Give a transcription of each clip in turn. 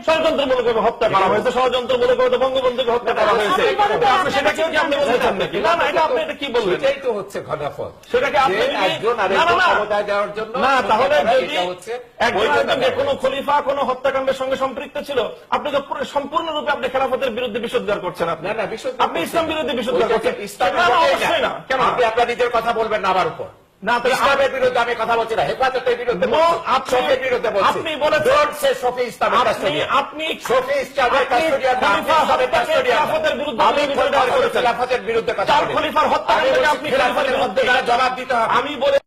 ষড়যন্ত্রমূলক হত্যা করা হয়েছে, ষড়যন্ত্রমূলক বঙ্গবন্ধুকে হত্যা করা হয়েছে, সেটাকে কি আপনি বলছেন নাকি? না না, এটা আপনি এটা কি বললেন? সেটাই তো হচ্ছে ঘনাফল, সেটাকে আপনি একজন আরেকজন ক্ষমতায় দেওয়ার জন্য। না, তাহলে যদি একজন কোন খলিফা কোন হত্যাকাণ্ডের সঙ্গে সম্পৃক্ত ছিল, আপনি তো সম্পূর্ণরূপে আপনি খেলাফতের বিরুদ্ধে বিষোদ্গার করছেন। আপনি আপনি ইসলাম বিরোধী বিষোদ্গার করছেন। অবশ্যই না। কেন আপনি আপনার নিজের কথা বলবেন না আমার উপর? না, ইসলামের বিরুদ্ধে আমি কথা বলছি না, হেফাজতের বিরুদ্ধে শফির বিরুদ্ধে বলছি। আপনি বলেছেন শফি ইসলামের কাস্টোডিয়ান, আপনি শফি ইসলামের কাস্টোডিয়ান, খেলাফতের বিরুদ্ধে খেলাফতের বিরুদ্ধে কথা বলছি। খলিফার হত্যাকাণ্ডকে আপনি খেলাফতের বিরুদ্ধে জবাব দিতে হবে। আমি বলে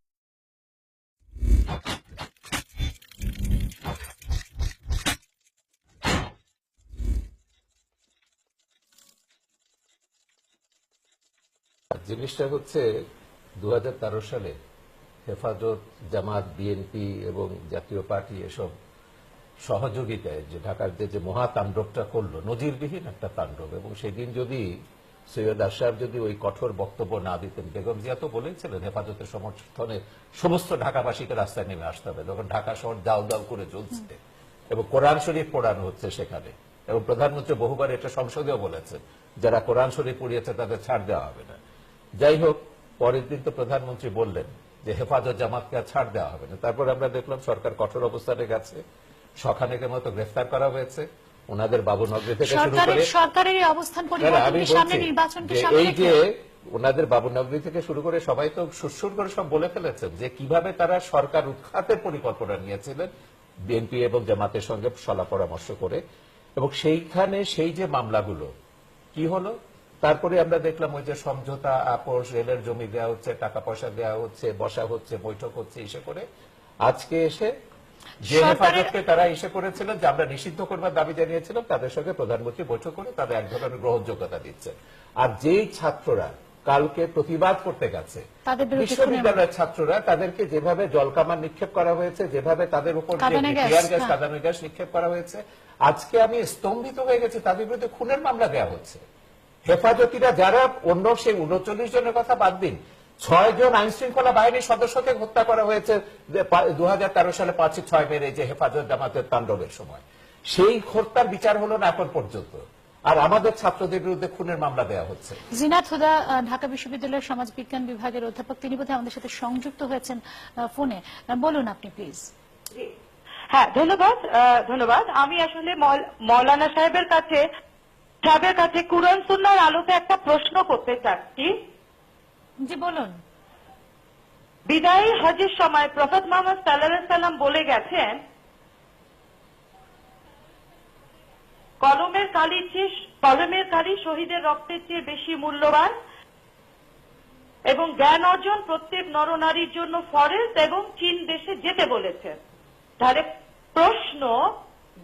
জিনিসটা হচ্ছে 2013 সালে হেফাজত, জামাত, বিএনপি এবং জাতীয় পার্টি এসব সহযোগিতায় যে ঢাকার যে মহাতাণ্ডবটা করলো, নজিরবিহীন একটা তাণ্ডব। এবং সেদিন যদি সৈয়দ আশরাফ যদি ওই কঠোর বক্তব্য না দিতেন, বেগম জিয়া তো বলেছিলেন হেফাজতের সমর্থনে সমস্ত ঢাকাবাসীকে রাস্তায় নেমে আসতে হবে, তখন ঢাকা শহর দাউ দাউ করে জ্বলছে এবং কোরআন শরীফ পড়ানো হচ্ছে সেখানে। এবং প্রধানমন্ত্রী বহুবার এটা সংসদেও বলেছেন, যারা কোরআন শরীফ পড়িয়েছে তাদের ছাড় দেওয়া হবে না। যাই হোক, পরের দিন তো প্রধানমন্ত্রী বললেন যে হেফাজত জামাতকে আর ছাড় দেওয়া হবে না। তারপর আমরা দেখলাম সরকার কঠোর অবস্থানে গেছে, শখানেকের মতো গ্রেফতার করা হয়েছে ওনাদের বাবুনগরী থেকে শুরু করে। সরকারের অবস্থান পরিবর্তনের সামনে নির্বাচনকে সামনে এই যে ওনাদের বাবুনগরী থেকে শুরু করে সবাই তো সুরসুর করে সব বলে ফেলেছেন যে কিভাবে তারা সরকার উৎখাতের পরিকল্পনা নিয়েছিলেন বিএনপি এবং জামাতের সঙ্গে সলা পরামর্শ করে। এবং সেইখানে সেই যে মামলাগুলো কি হলো, তারপরে আমরা দেখলাম ওই যে সমঝোতা, আপোষ, রেলের জমি দেওয়া হচ্ছে, টাকা পয়সা দেওয়া হচ্ছে, বসা হচ্ছে, বৈঠক হচ্ছে, এসে করে আজকে এসে যে হেফাজতকে তারা এসে করেছিলেন যে আমরা নিষিদ্ধ করবার দাবি জানিয়েছিলাম, তাদের সঙ্গে প্রধানমন্ত্রী বৈঠক করে তাদের এক ধরনের গ্রহণযোগ্যতা দিচ্ছে। আর যেই ছাত্ররা কালকে প্রতিবাদ করতে গেছে, বিশ্ববিদ্যালয়ের ছাত্ররা, তাদেরকে যেভাবে জলকামান নিক্ষেপ করা হয়েছে, যেভাবে তাদের উপর টিয়ার গ্যাস, কাঁদানে গ্যাস নিক্ষেপ করা হয়েছে, আজকে আমি স্তম্ভিত হয়ে গেছি। তাদের বিরুদ্ধে খুনের মামলা দেওয়া হচ্ছে। হেফাজতিরা যারা অন্য সেই 39 জনের কথা বাদ দিন, 6 জন আইন শৃঙ্খলা বাহিনীর সদস্যকে হত্যা করা হয়েছে 2013 সালে 5-6 মেরে যে হেফাজত জামাতের তাণ্ডবের সময়। সেই হত্যার বিচার হলো না এখন পর্যন্ত, আর আমাদের ছাত্রদের বিরুদ্ধে খুনের মামলা দেওয়া হচ্ছে। জিনাত হুদা ঢাকা বিশ্ববিদ্যালয়ের সমাজবিজ্ঞান বিভাগের অধ্যাপক, তিনি বোধহয় আমাদের সাথে সংযুক্ত হয়েছেন ফোনে। বলুন আপনি প্লিজ। হ্যাঁ, ধন্যবাদ। আমি আসলে মৌলানা সাহেবের কাছে কুরআন সুন্নাহর আলোতে একটা প্রশ্ন করতে চাচ্ছি। জি বলুন। বিদায়ী হজের সময় প্রফেট মুহাম্মদ সাল্লাল্লাহু আলাইহি সাল্লাম বলে গেছেন, কলমের কালি শহীদের রক্তের চেয়ে বেশি মূল্যবান এবং জ্ঞান অর্জন প্রত্যেক নরনারীর জন্য ফরজ এবং চীন দেশে যেতে বলেছেন। তাহলে প্রশ্ন,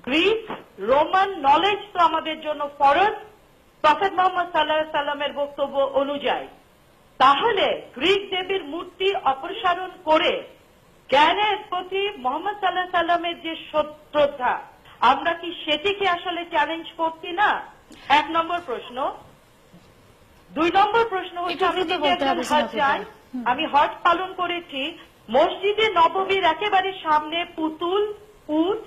গ্রিক রোমান নলেজ তো আমাদের জন্য ফরজ প্রফেট মুহাম্মদ সাল্লাল্লাহু আলাইহি সাল্লামের বক্তব্য অনুযায়ী, তাহলে গ্রিক দেবীর মূর্তি অপসারণ করে জ্ঞানের প্রতি মোহাম্মদ সাল্লাল্লাহু আলাইহি সাল্লামের যে শ্রদ্ধা, আমরা কি সেটিকে আসলে চ্যালেঞ্জ করছি না? 1 নম্বর প্রশ্ন। 2 নম্বর প্রশ্ন হচ্ছে, আমি হজ পালন করেছি, মসজিদে নববীর একেবারে সামনে পুতুল, উট,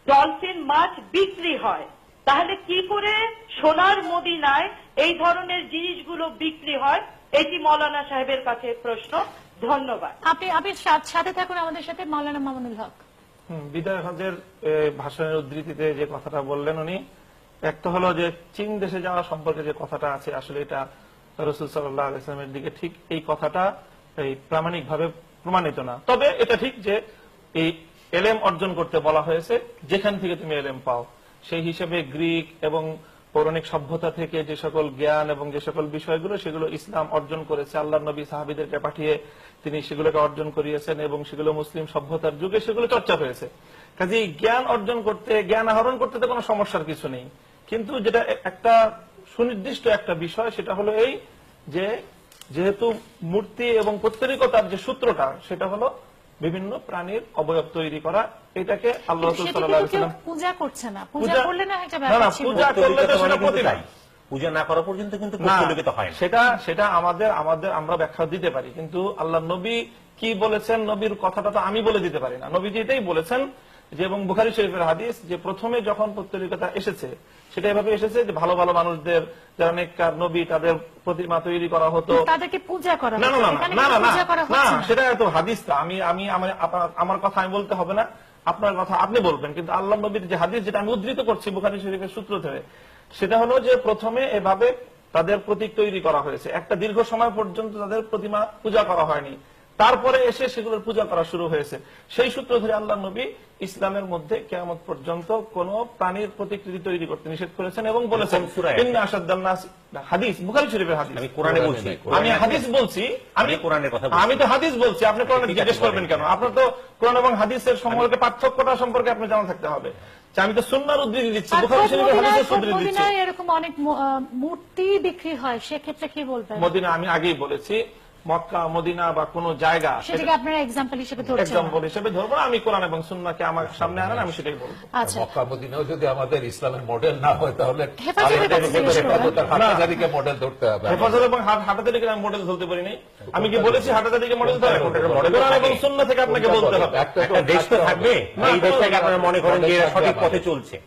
ডলফিন, মাছ বিক্রি হয়, তাহলে কি করে সোনার মদিনায় এই ধরনের জিনিসগুলো বিক্রি হয়? এটি মৌলানা সাহেবের কাছে প্রশ্ন। ধন্যবাদ। আপনি সাথে থাকুন আমাদের সাথে। মৌলানা মামুনুল হক। বিদায় হজের ভাষণের উদ্ধৃতিতে যে কথাটা বললেন উনি, একটা হলো যে চীন দেশে যাওয়া সম্পর্কে যে কথাটা আছে, আসলে এটা রাসূল সাল্লাল্লাহু আলাইহি ওয়াসাল্লামের দিকে ঠিক এই কথাটা প্রামাণিক ভাবে প্রমাণিত না। তবে এটা ঠিক যে এই এলেম অর্জন করতে বলা হয়েছে, যেখান থেকে তুমি এলেম পাও। সেই হিসেবে গ্রিক এবং পৌরাণিক সভ্যতা থেকে যে সকল জ্ঞান এবং যে সকল বিষয়গুলো, সেগুলো ইসলাম অর্জন করেছে। আল্লাহর নবী সাহাবীদেরকে পাঠিয়ে তিনি সেগুলোকে অর্জন করিয়েছেন এবং সেগুলো মুসলিম সভ্যতার যুগে সেগুলো চর্চা হয়েছে। কাজেই জ্ঞান অর্জন করতে, জ্ঞান আহরণ করতে তো কোনো সমস্যার কিছু নেই। কিন্তু যেটা একটা সুনির্দিষ্ট একটা বিষয়, সেটা হলো এই যে যেহেতু মূর্তি এবং পৌত্তলিকতার যে সূত্রটা, সেটা হলো বিভিন্ন প্রাণীর অবয়ব তৈরি করা। এটাকে আল্লাহ রাসূল সাল্লাল্লাহু আলাইহি ওয়াসাল্লাম পূজা করছে না। পূজা করলে না একটা ব্যাপার ছিল। পূজা করলে তো সেটা প্রতিদান, পূজা না করা পর্যন্ত কিন্তু পৌত্তলিকতা হয় না। সেটা আমরা ব্যাখ্যা দিতে পারি, কিন্তু আল্লাহ নবী কি বলেছেন, নবীর কথাটা তো আমি বলে দিতে পারি না। নবীজি এটাই বলেছেন যে এবং বুখারী শরীফের হাদিস যে প্রথমে যখন পৌত্তলিকতা এসেছে সেটা এভাবে এসেছে যে ভালো ভালো মানুষদের যারা নেককার নবী তাদের প্রতিমা তৈরি করা হতো। তাদেরকে পূজা করা না হতো। না এখানে না কিন্তু না পূজা করা না হচ্ছে না। সেটা তো হাদিসটা আমার কথা আমি বলতে হবে না, আপনার কথা আপনি বলবেন, কিন্তু আল্লাহ নবীর যে হাদিস যেটা আমি উদ্ধৃত করছি বুখারী শরীফের সূত্র থেকে, সেটা হলো যে প্রথমে এভাবে তাদের প্রতীক তৈরি করা হয়েছে, একটা দীর্ঘ সময় পর্যন্ত তাদের প্রতিমা পূজা করা হয়নি, তারপরে এসে সেগুলোর পূজা করা শুরু হয়েছে। সেই সূত্র ধরে আল্লাহ নবী ইসলামের মধ্যে কিয়ামত পর্যন্ত কোন প্রাণীর প্রতিকৃতি তৈরি করতে নিষেধ করেছেন এবং বলেছেন ইন্না আশাদ্দান নাস, হাদিস বুখারী শরীফের হাদিস। আমি কোরআনে বলছি, আমি হাদিস বলছি, আমি কোরআনের কথা বলছি। আমি তো হাদিস বলছি, আপনি কোরআনে জিজ্ঞেস করবেন কেন? আপনার তো কোরআন এবং হাদিসের সম্পর্কে পার্থক্যটা সম্পর্কে আপনি জানা থাকতে হবে। আমি তো সুন্নাহর উদ্ধৃতি দিচ্ছি, বুখারী শরীফের হাদিসের উদ্ধৃতি দিচ্ছি। মদিনায় এরকম অনেক মূর্তি বিক্রি হয়, সেক্ষেত্রে কি বলবেন? মদিনা আমি আগেই বলেছি, মক্কা মদিনা বা কোন জায়গা সেটাকে আপনারা এক্সাম্পল হিসেবে ধরছেন? এক্সাম্পল হিসেবে ধরবো না, আমি কোরআন এবং সুন্নাহকে আমার সামনে আনেন, আমি সেটাই বলবো। আচ্ছা, মক্কা মদিনাও যদি আমাদের ইসলামের মডেল না হয় তাহলে হেফাজতের কথা জিজ্ঞেস করবেন। হাটাজারিকে মডেল ধরতে হবে। হেফাজত এবং হাটাজারিকে আমি মডেল ধরতে পারি নাই। আমি কি বলেছি হাটাজারিকে মডেল ধরে? কোরআন এবং সুন্নাহ থেকে আপনাকে বলতে হবে। একটা দেশ তো থাকবে, এই দেশটাকে আপনারা মনে করেন যে এরা সঠিক পথে চলছে,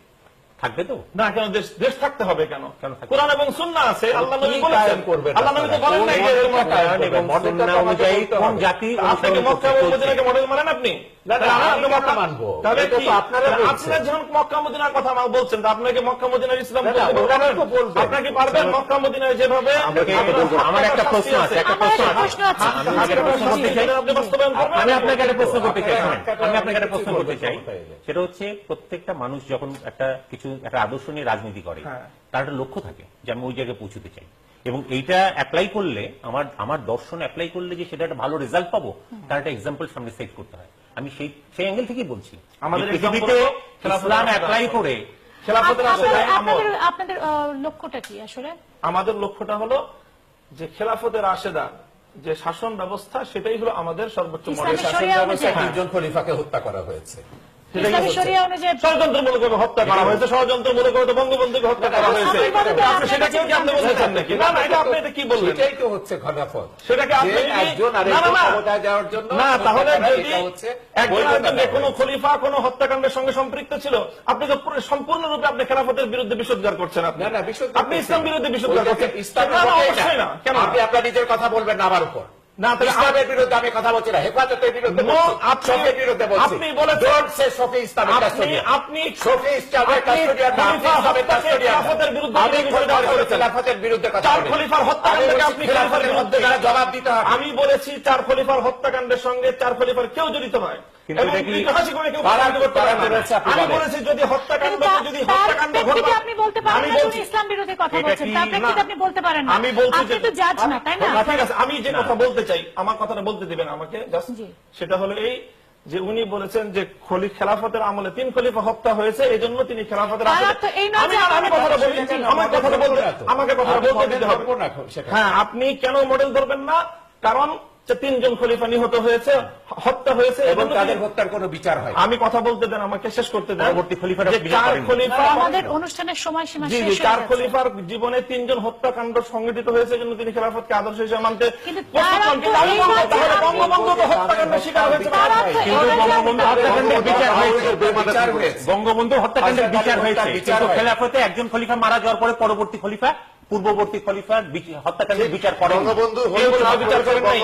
থাকবে তো না? কেন দেশ থাকতে হবে কেন? কোরআন এবং সুন্নাহ আছে, আল্লাহ নবী বলেছেন। আল্লাহ নবী তো বলেন নাই যে কোরআন এবং সুন্নাহ অনুযায়ী কোন জাতি আপনি কি মক্কা এবং মদিনাকে মডেল মানেন? আপনি তাহলে কি আপনারা যখন মক্কা মদিনার কথা বলছেন, আপনাকে মক্কা মদিনার ইসলাম আপনাকে পারবেন? মক্কা মদিনায় যেভাবে আমার একটা প্রশ্ন আছে, আপনি বাস্তবায়ন করবেন। আমি আপনাকে একটা প্রশ্ন করতে চাই, আমি আপনাকে একটা প্রশ্ন করতে চাই, সেটা হচ্ছে প্রত্যেকটা মানুষ যখন একটা আদর্শ নিয়ে রাজনীতি করে, তার একটা লক্ষ্য থাকে যে আমি ওই জায়গায় পৌঁছতে চাই, এবং এইটা অ্যাপ্লাই করলে আমার দর্শন অ্যাপ্লাই করলে যে সেটা একটা ভালো রেজাল্ট পাবো, তার একটা এক্সাম্পল সামনে সেট করতে হয়। আমি সেই অ্যাঙ্গেল থেকেই বলছি, আমাদের পৃথিবীতে ইসলাম অ্যাপ্লাই করে আপনাদের লক্ষ্যটা কি আসলে? আমাদের লক্ষ্যটা হলো যে খেলাফতের রাশেদা যে শাসন ব্যবস্থা, সেটাই হলো আমাদের সর্বোচ্চ মডেল। শাসন ব্যবস্থায় 3 জন খলিফাকে হত্যা করা হয়েছে, ষড়যন্ত্রমূলকভাবে হত্যা করা হয়েছে, ষড়যন্ত্রমূলকভাবে বঙ্গবন্ধুকে হত্যা করা হয়েছে। আপনি সেটাকে কি আপনি বলতে চান নাকি? না না, এটা আপনি এটা কি বললেন? সেটাই তো হচ্ছে খেলাফত। সেটাকে আপনি একজন আরেকজন ক্ষমতায় যাওয়ার জন্য, না তাহলে যদি একজন কোন খলিফা কোন হত্যাকাণ্ডের সঙ্গে সম্পৃক্ত ছিল, আপনি তো সম্পূর্ণরূপে আপনি খেলাফতের বিরুদ্ধে বিষোদ্গার করছেন। আপনি আপনি ইসলাম বিরুদ্ধে বিষোদ্গার করছেন। অবশ্যই না। কেন আপনি আপনার নিজের কথা বলবেন না আমার উপর? না, ইসলামের বিরুদ্ধে আমি কথা বলছি না, হেফাজতের বিরুদ্ধে বলছি, শফির বিরুদ্ধে বলছি। আপনি বলেছেন শফি ইসলামের কাস্টোডিয়ান, আপনি শফি ইসলামের কাস্টোডিয়ান, ইসলামের কাস্টোডিয়ান। আমি খেলাফতের বিরুদ্ধে কথা বলি। 4 খলিফার হত্যাকাণ্ডকে আপনি খেলাফতের বিরুদ্ধে জবাব দিতে হবে। আমি বলেছি 4 খলিফার হত্যাকাণ্ডের সঙ্গে 4 খলিফার কেউ জড়িত নয়। আমি বলেছি যদি হত্যাকাণ্ড ঘটে, আপনি বলতে পারেন না যে ইসলাম বিরোধী কথা বলছেন, তার প্রেক্ষিতে আপনি বলতে পারেন না। আমি বলছি আপনি তো জাজ না, তাই না? ঠিক আছে, আমি যে কথা বলতে চাই, আমার কথাটা বলতে দিবেন আমাকে। সেটা হলো এই যে উনি বলেছেন যে খেলাফতের আমলে 3 খলিফা হত্যা হয়েছে, এই জন্য তিনি খেলাফতের আমাকে কথাটা বলতে দিতে হবে। হ্যাঁ, আপনি কেন মডেল ধরবেন না? কারণ 3 জন খলিফা নিহত হয়েছে, হত্যা হয়েছে, এবং তাদের হত্যার কোনো বিচার হয়। আমি কথা বলতে দেন, আমাকে শেষ করতে দেন। পরবর্তী খলিফারা 4 খলিফা আমাদের অনুষ্ঠানের সময়সীমা শেষ হয়ে গেছে। 4 খলিফার জীবনে 3 জন হত্যাকাণ্ড সংঘটিত হয়েছে, জন্য তিনি খেলাফতকে আদর্শ হিসেবে মানতে বঙ্গবন্ধু হত্যাকাণ্ডের শিকার হয়েছে। বঙ্গবন্ধু হত্যাকাণ্ডের বিচার হয়েছে, কিন্তু খেলাফতে একজন খলিফা মারা যাওয়ার পরে পরবর্তী খলিফা, পূর্ববর্তী খলিফা হত্যাকাণ্ডের বিচার করেন। বঙ্গবন্ধু বিচার করেন নাই।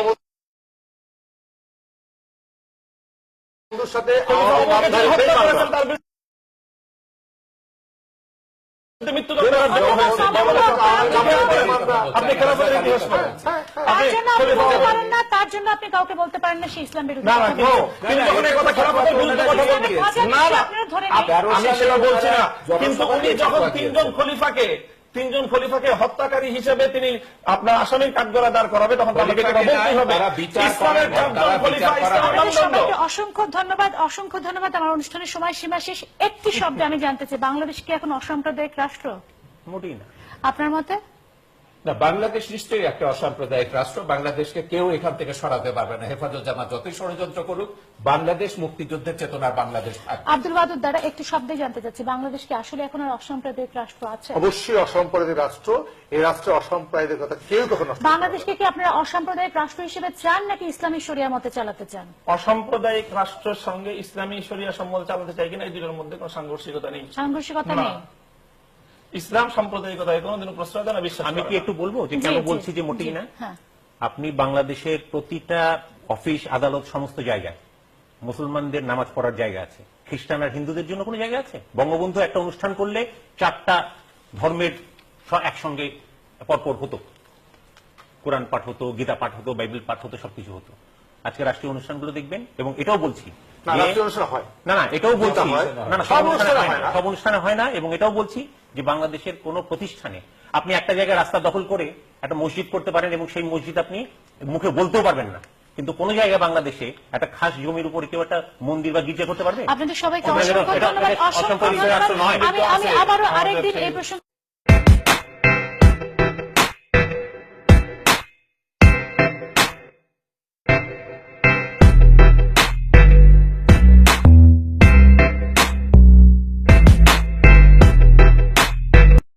সাথে তার জন্য আপনি কাউকে বলতে পারেন না সে ইসলাম বিরোধী। আমি সেটা বলছি না, কিন্তু উনি যখন 3 জন খলিফাকে হত্যাকারী হিসেবে তিনি আপনার আসামির কাঠগড়ায় দাঁড় করাবে, তখন তাদেরকে বলতেই হবে ইসলামের 4 জন খলিফা ইসলামের মানদণ্ড। অসংখ্য ধন্যবাদ, অসংখ্য ধন্যবাদ। আমার অনুষ্ঠানের সময়সীমা শেষ। একটি শব্দ আমি জানতে চাই, বাংলাদেশ কি এখন অসাম্প্রদায়িক রাষ্ট্র? মোটেই না। আপনার মতে? না, বাংলাদেশ নিশ্চয়ই একটা অসাম্প্রদায়িক রাষ্ট্র। বাংলাদেশকে কেউ এখান থেকে সরাতে পারবে না। হেফাজত জামাত যতই ষড়যন্ত্র করুক, বাংলাদেশ মুক্তিযুদ্ধের চেতনার বাংলাদেশ থাকবে। আব্দুল ওয়াদুদ দ্বারা একটু শব্দে জানতে চাচ্ছি, বাংলাদেশ কি আসলে এখন আর অসাম্প্রদায়িক রাষ্ট্র আছে? অবশ্যই অসাম্প্রদায়িক রাষ্ট্র। এই রাষ্ট্রে অসাম্প্রদায়িকতা কেউ কখনো বাংলাদেশকে কি আপনারা অসাম্প্রদায়িক রাষ্ট্র হিসেবে চান নাকি ইসলামী শরিয়া মতে চালাতে চান? অসাম্প্রদায়িক রাষ্ট্রের সঙ্গে ইসলামী শরিয়া সম্বন্ধ চালাতে চাই কিনা এই দুটোর মধ্যে কোনো সাংঘর্ষিকতা নেই। সাংঘর্ষিকতা না। নেই। ইসলাম সাম্প্রদায়িকতায় কোনোদিনও প্রশ্রয় দেয় না, বিশ্বাস আমি করে কি না। একটু বলবো যে জি, কেন জি, বলছি যে মোটেই জি, না? হ্যাঁ। আপনি বাংলাদেশের প্রতিটা অফিস, আদালত, সমস্ত জায়গায় মুসলমানদের নামাজ পড়ার জায়গা আছে, খ্রিস্টান আর হিন্দুদের জন্য কোনো জায়গা আছে? বঙ্গবন্ধু একটা অনুষ্ঠান করলে 4টা ধর্মের একসঙ্গে পরপর হতো, কোরআন পাঠ হতো, গীতা পাঠ হতো, বাইবেল পাঠ হতো, সবকিছু হতো। আজকে রাষ্ট্রীয় অনুষ্ঠানগুলো দেখবেন, এবং এটাও বলছি না, যে- রাষ্ট্রীয় অনুষ্ঠান হয়। না না, এটাও বলছি, হয়। না না, সব সব অনুষ্ঠানে অনুষ্ঠানে হয় না, সব অনুষ্ঠানে হয় না। এবং এটাও বলছি যে বাংলাদেশের কোন প্রতিষ্ঠানে আপনি একটা জায়গায় রাস্তা দখল করে একটা মসজিদ করতে পারেন, এবং সেই মসজিদ আপনি মুখে বলতেও পারবেন না, কিন্তু কোন জায়গায় বাংলাদেশে একটা খাস জমির উপরে কেউ একটা মন্দির বা গির্জা করতে পারবে? আপনাদের সবাইকে এটা- অসংখ্য এটা- ধন্যবাদ। এটা অসংখ্য অসাম্প্রদায়িক ধন্যবাদ। রাষ্ট্র নয়। আমি আবারও আরেকদিন এই প্রসঙ্গে